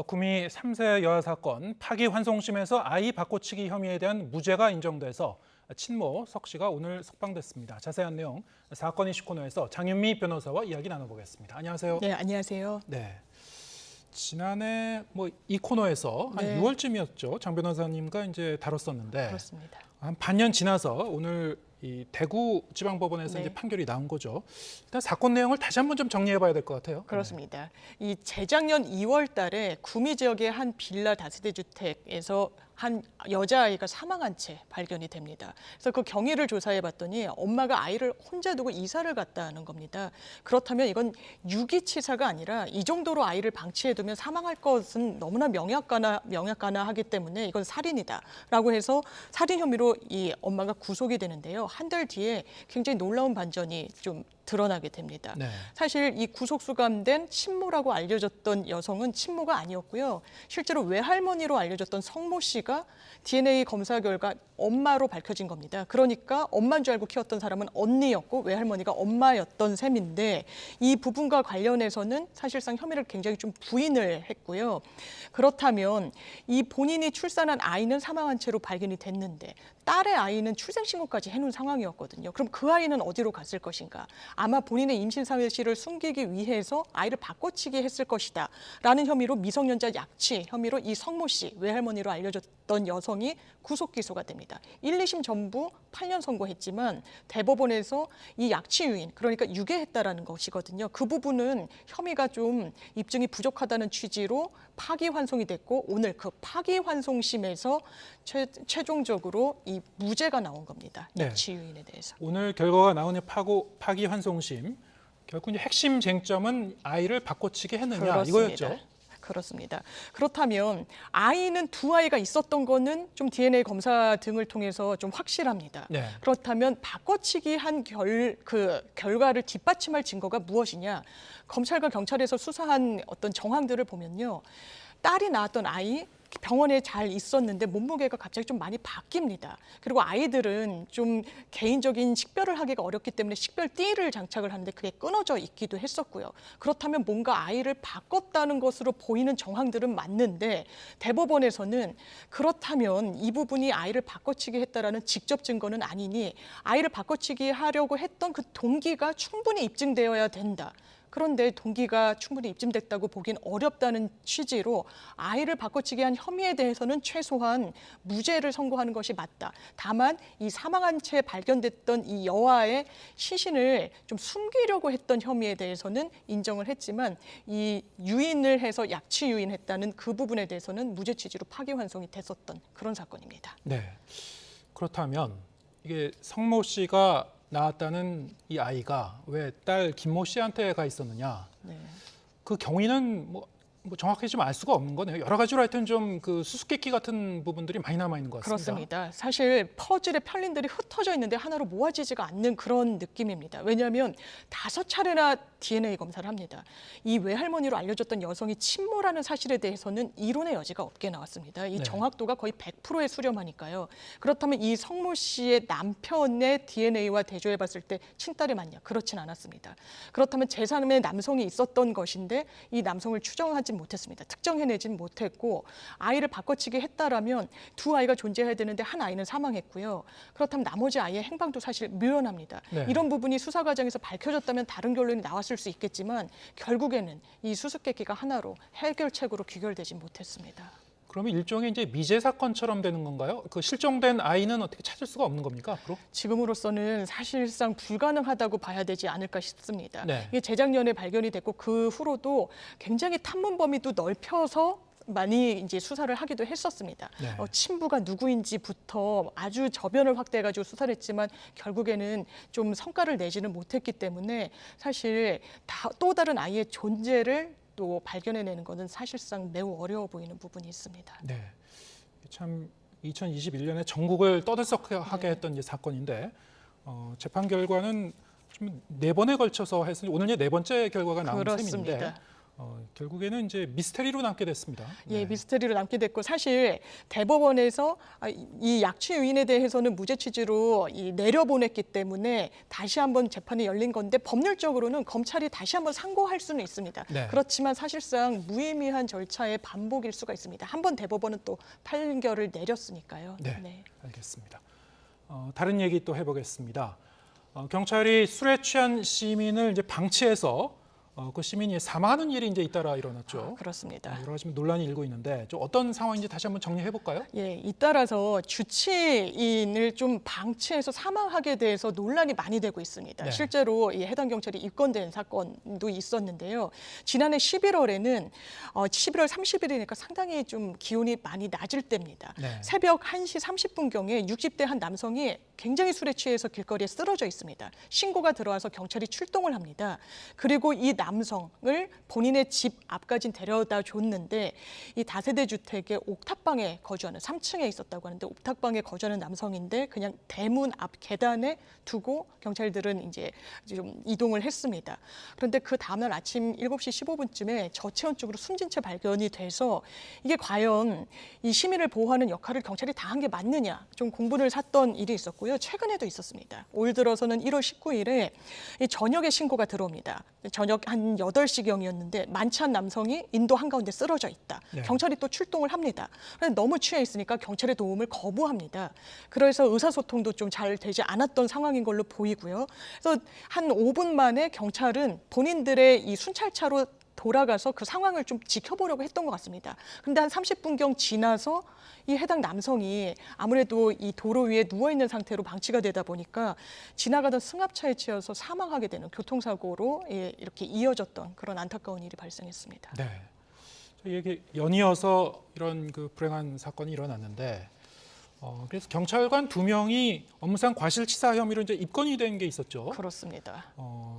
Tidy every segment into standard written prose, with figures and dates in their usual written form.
구미 3세 여아 사건 파기환송심에서 아이 바꿔치기 혐의에 대한 무죄가 인정돼서 친모 석 씨가 오늘 석방됐습니다. 자세한 내용 사건 이슈 코너에서 장윤미 변호사와 이야기 나눠보겠습니다. 안녕하세요. 네, 안녕하세요. 네. 지난해 이 코너에서 한 네. 6월쯤이었죠. 장 변호사님과 이제 다뤘었는데 그렇습니다. 한 반년 지나서 오늘 이 대구지방법원에서 네. 이제 판결이 나온 거죠. 일단 사건 내용을 다시 한번 좀 정리해봐야 될 것 같아요. 그렇습니다. 이 재작년 2월 달에 구미 지역의 한 빌라 다세대 주택에서 한 여자아이가 사망한 채 발견이 됩니다. 그래서 그 경위를 조사해 봤더니 엄마가 아이를 혼자 두고 이사를 갔다 하는 겁니다. 그렇다면 이건 유기치사가 아니라 이 정도로 아이를 방치해두면 사망할 것은 너무나 명약가나하기 때문에 이건 살인이다라고 해서 살인 혐의로 이 엄마가 구속이 되는데요. 한 달 뒤에 굉장히 놀라운 반전이 좀 드러나게 됩니다. 네. 사실 이 구속 수감된 친모라고 알려졌던 여성은 친모가 아니었고요. 실제로 외할머니로 알려졌던 성모 씨가 DNA 검사 결과 엄마로 밝혀진 겁니다. 그러니까 엄마인 줄 알고 키웠던 사람은 언니였고 외할머니가 엄마였던 셈인데 이 부분과 관련해서는 사실상 혐의를 굉장히 좀 부인을 했고요. 그렇다면 이 본인이 출산한 아이는 사망한 채로 발견이 됐는데 딸의 아이는 출생신고까지 해놓은 상황이었거든요. 그럼 그 아이는 어디로 갔을 것인가? 아마 본인의 임신 사실을 숨기기 위해서 아이를 바꿔치기 했을 것이다 라는 혐의로 미성년자 약취 혐의로 이 성모 씨, 외할머니로 알려졌던 여성이 구속 기소가 됩니다. 1, 2심 전부 8년 선고했지만 대법원에서 이 약취 유인, 그러니까 유괴했다라는 것이거든요. 그 부분은 혐의가 좀 입증이 부족하다는 취지로 파기환송이 됐고 오늘 그 파기환송심에서 최종적으로 이 무죄가 나온 겁니다. 네. 약취 유인에 대해서. 오늘 결과가 나오는 파기환송심 결국 이제 핵심 쟁점은 아이를 바꿔치기 했느냐 그렇습니다. 이거였죠. 그렇습니다. 그렇다면 아이는 두 아이가 있었던 거는 좀 DNA 검사 등을 통해서 좀 확실합니다. 네. 그렇다면 바꿔치기 한 결과를 뒷받침할 증거가 무엇이냐? 검찰과 경찰에서 수사한 어떤 정황들을 보면요. 딸이 낳았던 아이 병원에 잘 있었는데 몸무게가 갑자기 좀 많이 바뀝니다. 그리고 아이들은 좀 개인적인 식별을 하기가 어렵기 때문에 식별띠를 장착을 하는데 그게 끊어져 있기도 했었고요. 그렇다면 뭔가 아이를 바꿨다는 것으로 보이는 정황들은 맞는데 대법원에서는 그렇다면 이 부분이 아이를 바꿔치기 했다라는 직접 증거는 아니니 아이를 바꿔치기 하려고 했던 그 동기가 충분히 입증되어야 된다. 그런데 동기가 충분히 입증됐다고 보기는 어렵다는 취지로 아이를 바꿔치기 한 혐의에 대해서는 최소한 무죄를 선고하는 것이 맞다. 다만 이 사망한 채 발견됐던 이 여아의 시신을 좀 숨기려고 했던 혐의에 대해서는 인정을 했지만 이 유인을 해서 약취 유인했다는 그 부분에 대해서는 무죄 취지로 파기환송이 됐었던 그런 사건입니다. 네. 그렇다면 이게 성모 씨가 낳았다는 이 아이가 왜 딸 김모 씨한테 가 있었느냐? 네. 그 경위는 정확히 좀 알 수가 없는 거네요. 여러 가지로 하여튼 좀 그 수수께끼 같은 부분들이 많이 남아 있는 것 같습니다. 그렇습니다. 사실 퍼즐의 편린들이 흩어져 있는데 하나로 모아지지가 않는 그런 느낌입니다. 왜냐하면 5차례나 DNA 검사를 합니다. 이 외할머니로 알려졌던 여성이 친모라는 사실에 대해서는 이론의 여지가 없게 나왔습니다. 이 네. 정확도가 거의 100%에 수렴하니까요. 그렇다면 이 성모 씨의 남편의 DNA와 대조해 봤을 때 친딸이 맞냐? 그렇진 않았습니다. 그렇다면 제3의 남성이 있었던 것인데 이 남성을 추정하지 못했습니다. 특정해내진 못했고 아이를 바꿔치기 했다라면 두 아이가 존재해야 되는데 한 아이는 사망했고요. 그렇다면 나머지 아이의 행방도 사실 묘연합니다. 네. 이런 부분이 수사 과정에서 밝혀졌다면 다른 결론이 나왔을 수 있겠지만 결국에는 이 수수께끼가 하나로 해결책으로 귀결되지 못했습니다. 그러면 일종의 이제 미제 사건처럼 되는 건가요? 그 실종된 아이는 어떻게 찾을 수가 없는 겁니까 앞으로? 지금으로서는 사실상 불가능하다고 봐야 되지 않을까 싶습니다. 네. 이게 재작년에 발견이 됐고 그 후로도 굉장히 탐문 범위도 넓혀서 많이 이제 수사를 하기도 했었습니다. 네. 친부가 누구인지부터 아주 저변을 확대해가지고 수사를 했지만 결국에는 좀 성과를 내지는 못했기 때문에 사실 또 다른 아이의 존재를 또 발견해내는 것은 사실상 매우 어려워 보이는 부분이 있습니다. 네. 참 2021년에 전국을 떠들썩하게 했던 이 사건인데 재판 결과는 좀 4번에 걸쳐서 해서 오늘 이제 4번째 결과가 나온 셈인데 그렇습니다. 결국에는 이제 미스테리로 남게 됐습니다. 예, 미스터리로 남게 됐고 사실 대법원에서 이 약취 유인에 대해서는 무죄 취지로 내려보냈기 때문에 다시 한번 재판이 열린 건데 법률적으로는 검찰이 다시 한번 상고할 수는 있습니다. 네. 그렇지만 사실상 무의미한 절차의 반복일 수가 있습니다. 한번 대법원은 또 판결을 내렸으니까요. 네. 알겠습니다. 다른 얘기 또 해보겠습니다. 경찰이 술에 취한 시민을 이제 방치해서 그 시민이 사망하는 일이 이제 잇따라 일어났죠. 그렇습니다. 여러 가지 논란이 일고 있는데 좀 어떤 상황인지 다시 한번 정리해 볼까요? 예, 잇따라서 주치인을 좀 방치해서 사망하게 돼서 논란이 많이 되고 있습니다. 네. 실제로 이 해당 경찰이 입건된 사건도 있었는데요. 지난해 11월에는 11월 30일이니까 상당히 좀 기온이 많이 낮을 때입니다. 네. 새벽 1시 30분경에 60대 한 남성이 굉장히 술에 취해서 길거리에 쓰러져 있습니다. 신고가 들어와서 경찰이 출동을 합니다. 그리고 이 남성을 본인의 집 앞까지 데려다 줬는데 이 다세대 주택의 옥탑방에 거주하는 3층에 있었다고 하는데 옥탑방에 거주하는 남성인데 그냥 대문 앞 계단에 두고 경찰들은 이제 좀 이동을 했습니다. 그런데 그 다음날 아침 7시 15분쯤에 저체온 쪽으로 숨진 채 발견이 돼서 이게 과연 이 시민을 보호하는 역할을 경찰이 다 한 게 맞느냐 좀 공분을 샀던 일이 있었고요. 최근에도 있었습니다. 올 들어서는 1월 19일에 이 저녁에 신고가 들어옵니다. 저녁 한 8시경이었는데 만취한 남성이 인도 한가운데 쓰러져 있다. 네. 경찰이 또 출동을 합니다. 그런데 너무 취해 있으니까 경찰의 도움을 거부합니다. 그래서 의사소통도 좀 잘 되지 않았던 상황인 걸로 보이고요. 그래서 한 5분 만에 경찰은 본인들의 이 순찰차로 돌아가서 그 상황을 좀 지켜보려고 했던 것 같습니다. 그런데 한 30분경 지나서 이 해당 남성이 아무래도 이 도로 위에 누워 있는 상태로 방치가 되다 보니까 지나가던 승합차에 치여서 사망하게 되는 교통사고로 이렇게 이어졌던 그런 안타까운 일이 발생했습니다. 네. 이게 연이어서 이런 그 불행한 사건이 일어났는데 그래서 경찰관 2명이 업무상 과실치사 혐의로 이제 입건이 된 게 있었죠. 그렇습니다.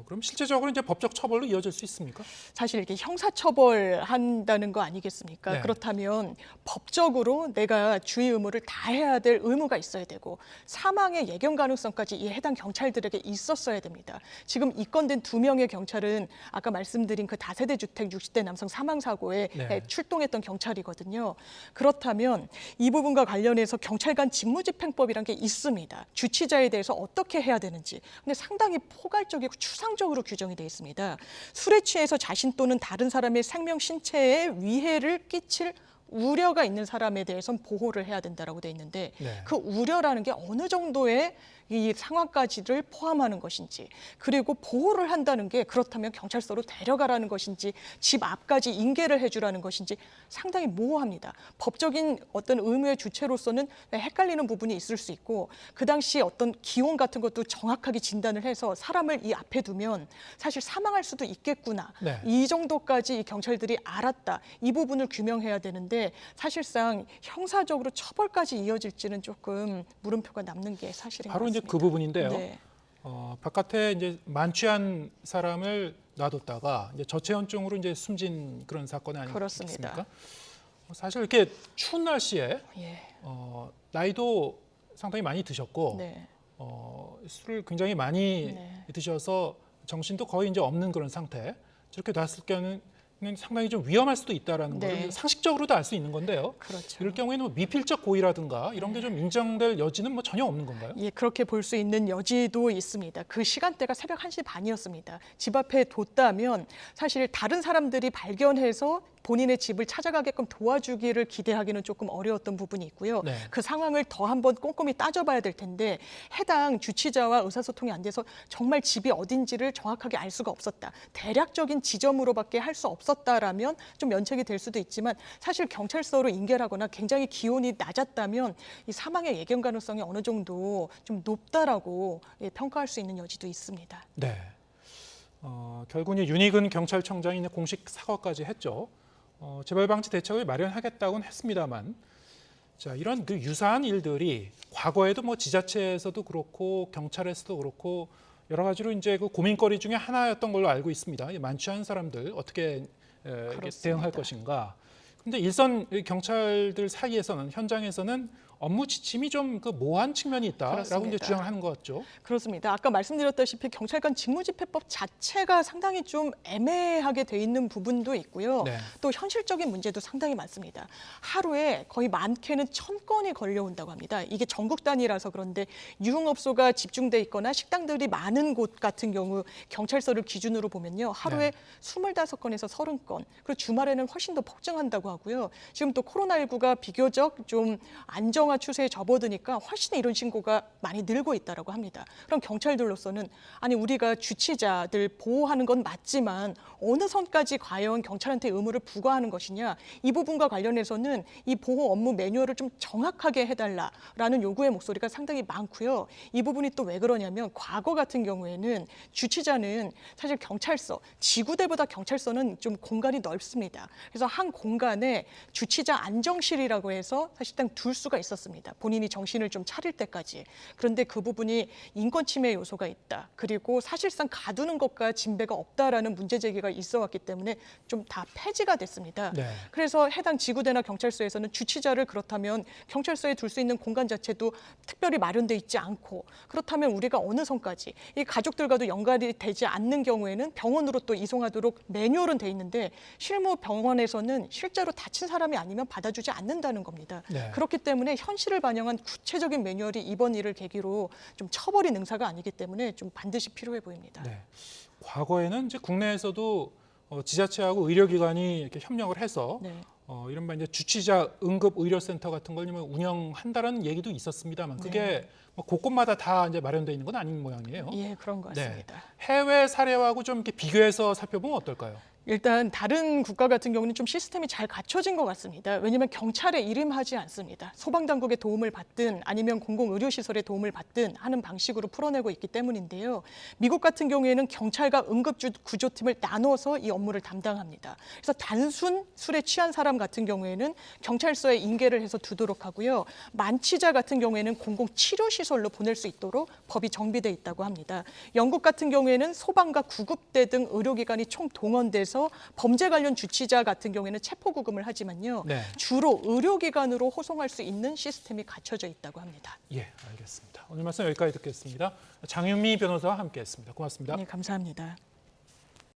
그럼 실제적으로 이제 법적 처벌로 이어질 수 있습니까? 사실 이렇게 형사처벌한다는 거 아니겠습니까? 네. 그렇다면 법적으로 내가 주의 의무를 다해야 될 의무가 있어야 되고 사망의 예견 가능성까지 이 해당 경찰들에게 있었어야 됩니다. 지금 입건된 2명의 경찰은 아까 말씀드린 그 다세대 주택 60대 남성 사망 사고에 네. 출동했던 경찰이거든요. 그렇다면 이 부분과 관련해서 경찰관 직무집행법이라는 게 있습니다. 주치자에 대해서 어떻게 해야 되는지. 근데 상당히 포괄적이고 추상적으로 규정이 되어 있습니다. 술에 취해서 자신 또는 다른 사람의 생명, 신체에 위해를 끼칠 우려가 있는 사람에 대해서는 보호를 해야 된다라고 돼 있는데 네. 그 우려라는 게 어느 정도의 이 상황까지를 포함하는 것인지 그리고 보호를 한다는 게 그렇다면 경찰서로 데려가라는 것인지 집 앞까지 인계를 해주라는 것인지 상당히 모호합니다. 법적인 어떤 의무의 주체로서는 헷갈리는 부분이 있을 수 있고 그 당시 어떤 기온 같은 것도 정확하게 진단을 해서 사람을 이 앞에 두면 사실 사망할 수도 있겠구나. 네. 이 정도까지 이 경찰들이 알았다. 이 부분을 규명해야 되는데 사실상 형사적으로 처벌까지 이어질지는 조금 물음표가 남는 게 사실인 것 바로 같습니다. 이제 그 부분인데요. 네. 바깥에 이제 만취한 사람을 놔뒀다가 이제 저체온증으로 이제 숨진 그런 사건이 그렇습니다. 아니겠습니까? 사실 이렇게 추운 날씨에 예. 나이도 상당히 많이 드셨고 네. 술을 굉장히 많이 네. 드셔서 정신도 거의 이제 없는 그런 상태. 저렇게 놨을 경우는 상당히 좀 위험할 수도 있다라는 네. 걸 상식적으로도 알 수 있는 건데요. 그렇죠. 이럴 경우에는 뭐 미필적 고의라든가 이런 게 좀 인정될 여지는 뭐 전혀 없는 건가요? 예, 그렇게 볼 수 있는 여지도 있습니다. 그 시간대가 새벽 1시 반이었습니다. 집 앞에 뒀다면 사실 다른 사람들이 발견해서 본인의 집을 찾아가게끔 도와주기를 기대하기는 조금 어려웠던 부분이 있고요. 네. 그 상황을 더 한번 꼼꼼히 따져봐야 될 텐데 해당 주치자와 의사소통이 안 돼서 정말 집이 어딘지를 정확하게 알 수가 없었다. 대략적인 지점으로밖에 할 수 없었다라면 좀 면책이 될 수도 있지만 사실 경찰서로 인계를 하거나 굉장히 기온이 낮았다면 이 사망의 예견 가능성이 어느 정도 좀 높다라고 평가할 수 있는 여지도 있습니다. 네. 결국은 윤희근 경찰청장이 이제 공식 사과까지 했죠. 재발 방지 대책을 마련하겠다고는 했습니다만, 자 이런 그 유사한 일들이 과거에도 뭐 지자체에서도 그렇고 경찰에서도 그렇고 여러 가지로 이제 그 고민거리 중에 하나였던 걸로 알고 있습니다. 이 만취한 사람들 어떻게 이렇게 대응할 것인가. 근데 일선 경찰들 사이에서는 현장에서는 업무 지침이 좀 그 모호한 측면이 있다라고 이제 그렇습니다. 주장을 하는 것 같죠. 그렇습니다. 아까 말씀드렸다시피 경찰관 직무집행법 자체가 상당히 좀 애매하게 돼 있는 부분도 있고요. 네. 또 현실적인 문제도 상당히 많습니다. 하루에 거의 많게는 1000건이 걸려온다고 합니다. 이게 전국 단위라서 그런데 유흥업소가 집중돼 있거나 식당들이 많은 곳 같은 경우 경찰서를 기준으로 보면요. 하루에 25건에서 30건, 그리고 주말에는 훨씬 더 폭증한다고 하고요. 지금 또 코로나19가 비교적 좀 안정화 추세에 접어드니까 훨씬 이런 신고가 많이 늘고 있다라고 합니다. 그럼 경찰들로서는 아니 우리가 주치자들 보호하는 건 맞지만 어느 선까지 과연 경찰한테 의무를 부과하는 것이냐, 이 부분과 관련해서는 이 보호 업무 매뉴얼을 좀 정확하게 해달라라는 요구의 목소리가 상당히 많고요. 이 부분이 또 왜 그러냐면 과거 같은 경우에는 주치자는 사실 경찰서, 지구대보다 경찰서는 좀 공간이 넓습니다. 그래서 한 공간에 주치자 안정실이라고 해서 사실상 둘 수가 있었습니다. 본인이 정신을 좀 차릴 때까지. 그런데 그 부분이 인권 침해 요소가 있다. 그리고 사실상 가두는 것과 진배가 없다라는 문제 제기가 있어 왔기 때문에 좀 다 폐지가 됐습니다. 네. 그래서 해당 지구대나 경찰서에서는 주치자를 그렇다면 경찰서에 둘 수 있는 공간 자체도 특별히 마련돼 있지 않고, 그렇다면 우리가 어느 선까지 이 가족들과도 연관이 되지 않는 경우에는 병원으로 또 이송하도록 매뉴얼은 돼 있는데 실무 병원에서는 실제로 다친 사람이 아니면 받아주지 않는다는 겁니다. 네. 그렇기 때문에 현실을 반영한 구체적인 매뉴얼이 이번 일을 계기로 좀 처벌이 능사가 아니기 때문에 좀 반드시 필요해 보입니다. 네. 과거에는 이제 국내에서도 지자체하고 의료기관이 이렇게 협력을 해서 네. 이른바 이제 주치자 응급 의료센터 같은 걸 운영한다라는 얘기도 있었습니다만 그게 뭐 곳곳마다 다 이제 마련되어 있는 건 아닌 모양이에요. 예, 그런 것 같습니다. 해외 사례하고 좀 이렇게 비교해서 살펴보면 어떨까요? 일단 다른 국가 같은 경우는 좀 시스템이 잘 갖춰진 것 같습니다. 왜냐하면 경찰에 일임하지 않습니다. 소방당국의 도움을 받든 아니면 공공의료시설의 도움을 받든 하는 방식으로 풀어내고 있기 때문인데요. 미국 같은 경우에는 경찰과 응급구조팀을 나눠서 이 업무를 담당합니다. 그래서 단순 술에 취한 사람 같은 경우에는 경찰서에 인계를 해서 두도록 하고요. 만취자 같은 경우에는 공공치료시설로 보낼 수 있도록 법이 정비돼 있다고 합니다. 영국 같은 경우에는 소방과 구급대 등 의료기관이 총 동원돼서 범죄 관련 주치자 같은 경우에는 체포구금을 하지만요. 네. 주로 의료기관으로 호송할 수 있는 시스템이 갖춰져 있다고 합니다. 예, 알겠습니다. 오늘 말씀 여기까지 듣겠습니다. 장윤미 변호사와 함께했습니다. 고맙습니다. 네, 감사합니다.